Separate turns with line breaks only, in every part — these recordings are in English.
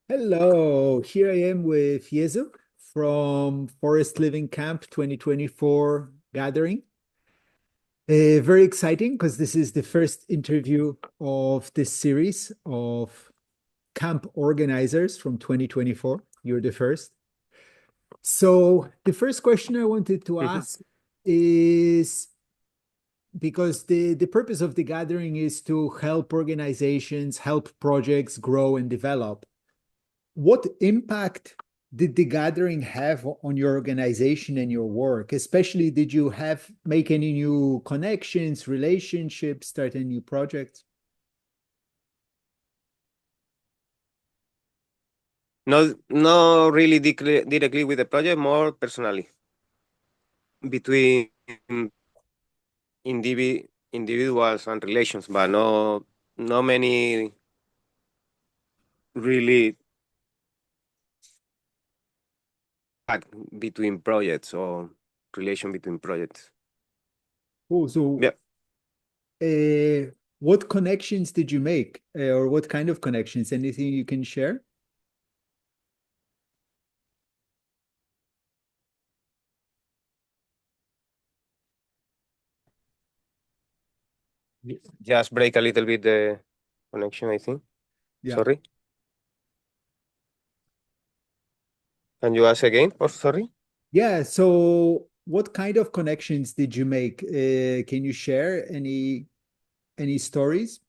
Hello, here I am with Jesu from Forest Living Camp 2024 gathering. Very exciting because this is the first interview of this series of camp organizers from 2024. You're the first. So, the first question I wanted to
Mhm.
ask is because the purpose of the gathering is to help organizations, help projects grow and develop. What impact did the gathering have on your organization and your work? Especially, did you have make any new connections, relationships, start any new projects?
Not really directly with the project, more personally between individuals and relations, but no many really back between projects or relation between projects.
Oh, so
Yeah,
what connections did you make, or what kind of connections? Anything you can share?
just break a little bit the connection, I think.
Yeah.
Sorry. Can you ask again? Oh, sorry.
Yeah. So, what kind of connections did you make? Can you share any stories?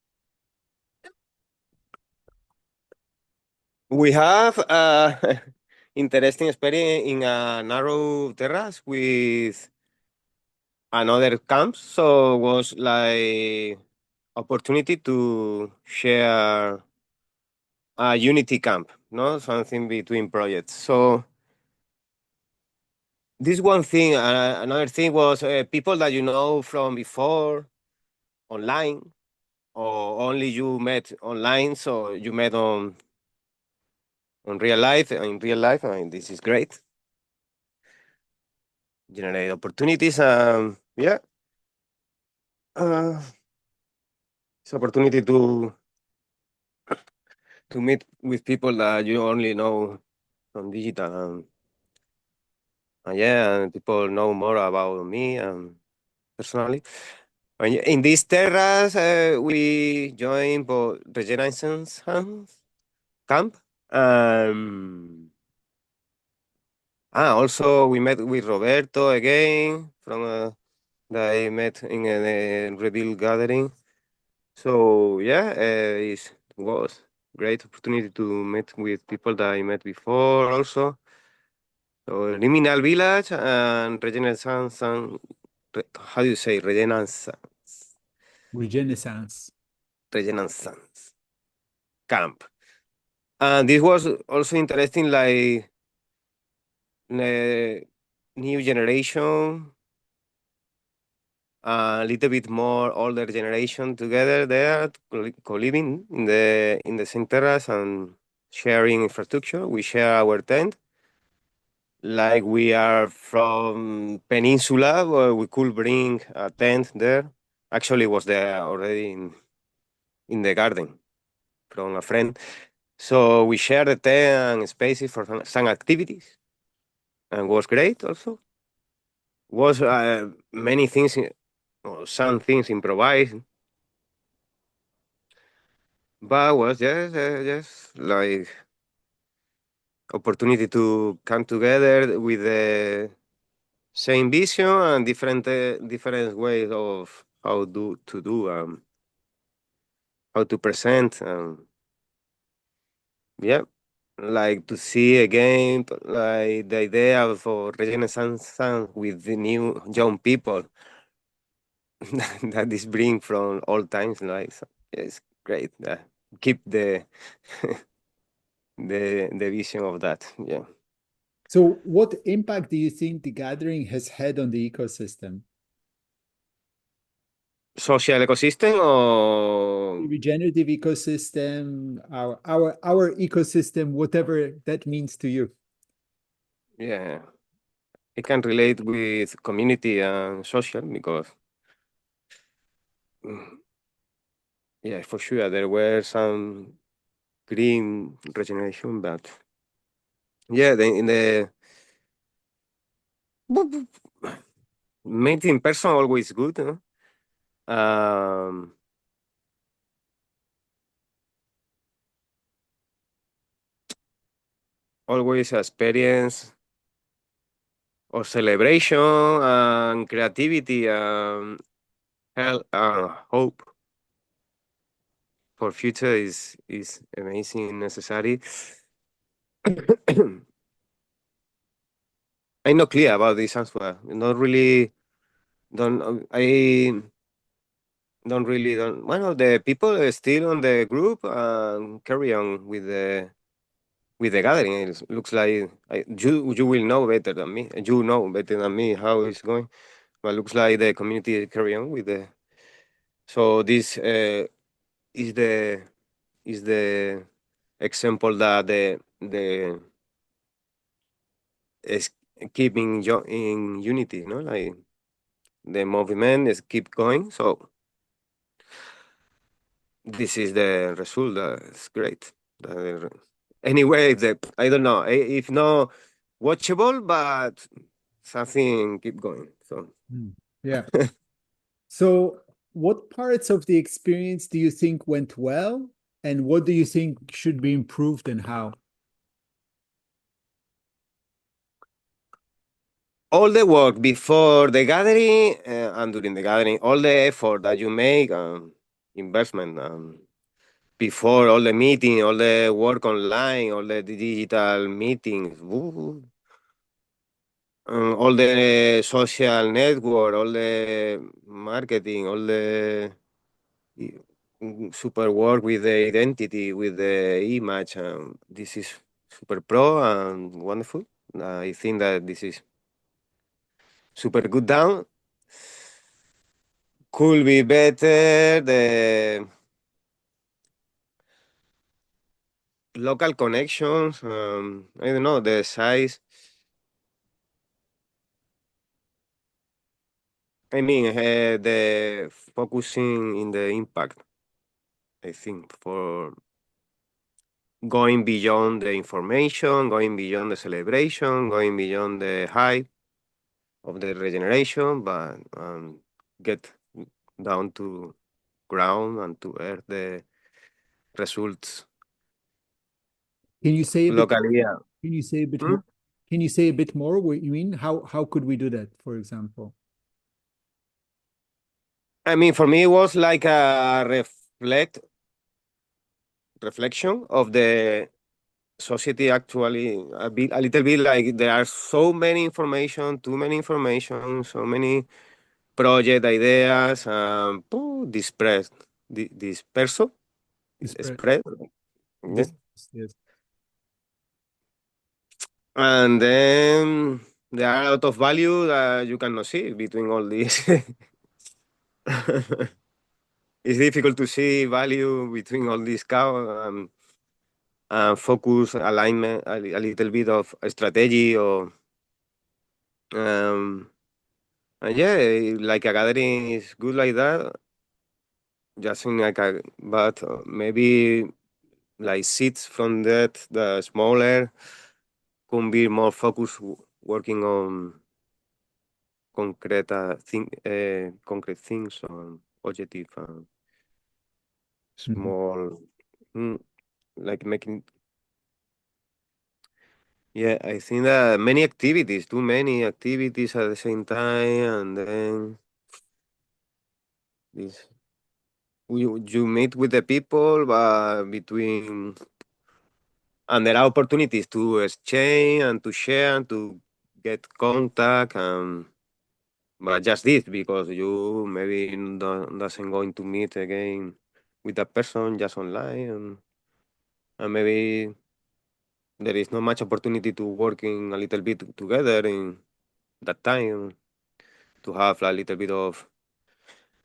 We have interesting experience in a narrow terrace with another camp, so was like opportunity to share a unity camp, no, something between projects. So this one thing, another thing was people that you know from before online, or only you met online, so you met on real life, in real life. I mean, this is great. Generate opportunities. Yeah, uh, it's opportunity to meet with people that you only know from digital. Yeah, and people know more about me personally. And in this terrace, we joined Regenaissance camp. Um, Also we met with Roberto again from that I met in a reveal gathering. So yeah, it was great opportunity to meet with people that I met before also. So Liminal Village and Regeneissance and how do you say Regenaissance?
Regenaissance.
Regenaissance camp. And this was also interesting, like new generation, a little bit more older generation together there, co-living in the same terrace and sharing infrastructure. We share our tent. Like we are from Peninsula, where we could bring a tent there. Actually, it was there already in the garden from a friend. So we shared the tent and spaces for some activities, and was great. Also, was many things, or some things improvised, but was just like opportunity to come together with the same vision and different ways of how to present. Yeah, like to see again like the idea of Regeneissance with the new young people that is bring from old times. Like so, it's great. Keep the vision of that. Yeah.
So, what impact do you think the gathering has had on the ecosystem?
Social ecosystem
The
or
regenerative ecosystem, our ecosystem, whatever that means to you.
yeah, it can relate with community and social because mm, yeah, for sure there were some. green regeneration, but yeah, in the meeting in person always good, you know? Always experience or celebration and creativity and health and hope for future is amazing, necessary. I'm not clear about this answer. Not really. Don't I don't really don't. One of the people is still on the group and carry on with the gathering. It looks like you will know better than me. You know better than me how it's going. But looks like the community carry on with the. So this is the is the example that the is keeping in unity, no? Like the movement is keep going. So this is the result. That's great. Anyway, the I don't know if no watchable, but something keep going. So
Yeah. So, what parts of the experience do you think went well, and what do you think should be improved and how?
all the work before the gathering and during the gathering, all the effort that you make, investment, before all the meeting, all the work online, all the digital meetings, all the social network, all the marketing, all the super work with the identity, with the image. This is super pro and wonderful. I think that this is super good down. Could be better. The local connections. I don't know the size. I mean, the focusing in the impact. I think for going beyond the information, going beyond the celebration, going beyond the hype of the regeneration, but get down to ground and to earth the results
Can you say a bit?
locally. Yeah.
Can you say a bit
Hmm?
more? Can you say a bit more what you mean? How could we do that, for example?
I mean, for me, it was like a reflection of the society actually a little bit like there are so many information, too many information, so many project ideas, dispersed, disperso,
Disparate.
spread, yeah.
This, yes.
And then there are a lot of value that you cannot see between all these. It's difficult to see value between all these cow focus alignment a little bit of strategy or um and yeah, like a gathering is good like that. Just in like a, but maybe like seeds from that the smaller could be more focused working on concrete things on objective
Mhm.
small mm, like making. Yeah, I think that many activities, too many activities at the same time, and then this you meet with the people, but between and there are opportunities to exchange and to share and to get contact, but just this because you maybe doesn't going to meet again with that person just online, and maybe there is not much opportunity to working a little bit together in that time to have a little bit of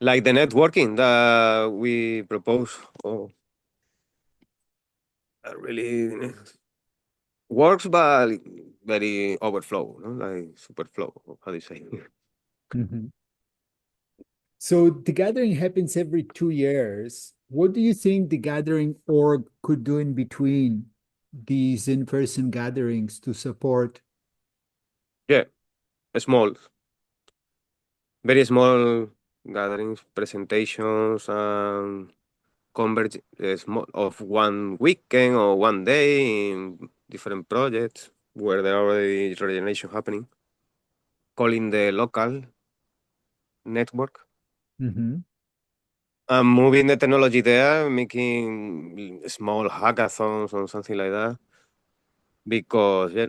like the networking that we propose or really works but very overflow, no? Like super flow, how do you say?
Mhm. So the gathering happens every 2 years. What do you think the gathering org could do in between these in-person gatherings to support?
Yeah, small, very small gatherings, presentations, converge small of one weekend or one day in different projects where there are already regeneration happening, calling the local network.
Mhm.
Moving the technology there, making small hackathons or something like that. Because yeah,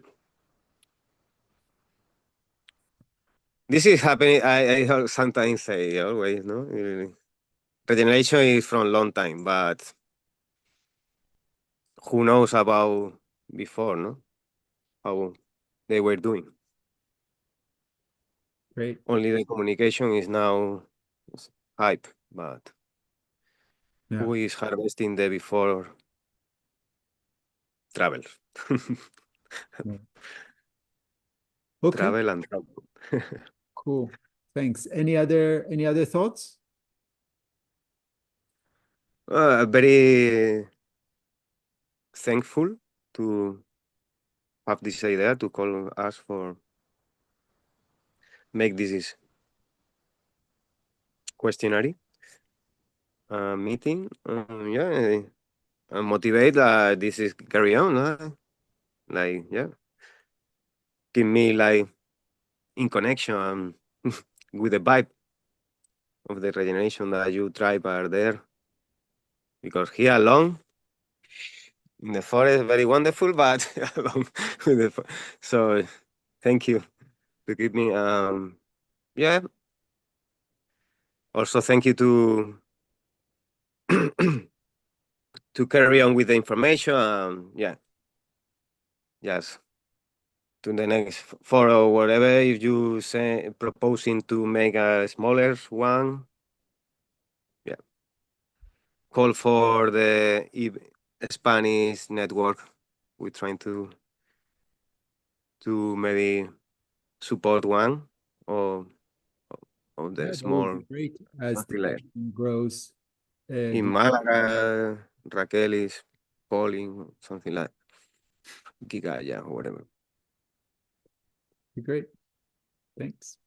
this is happening. I heard sometimes say always, no? Regeneration is from long time, but who knows about before, no? How they were doing.
Great.
Only the communication is now hype, but
Yeah.
who is harvesting the before travel?
Yeah. Okay,
Travel and travel.
cool. Thanks. Any other thoughts?
Very thankful to have this idea to call us for make this questionnaire meeting. Yeah, and motivate. This is carry on. Like yeah, keep me like in connection with the vibe of the regeneration that you tribe are there. Because here alone in the forest, very wonderful, but alone with the so thank you to keep me. Yeah. Also, thank you to to carry on with the information. Yeah, yes. To the next for or whatever. If you say proposing to make a smaller one, yeah, call for the Spanish network. We're trying to maybe support one or of the
Yeah, that would be
small
great as the
affiliate.
gathering grows.
In Malaga, Raquel is calling something like Gigaya or whatever.
Great. Thanks.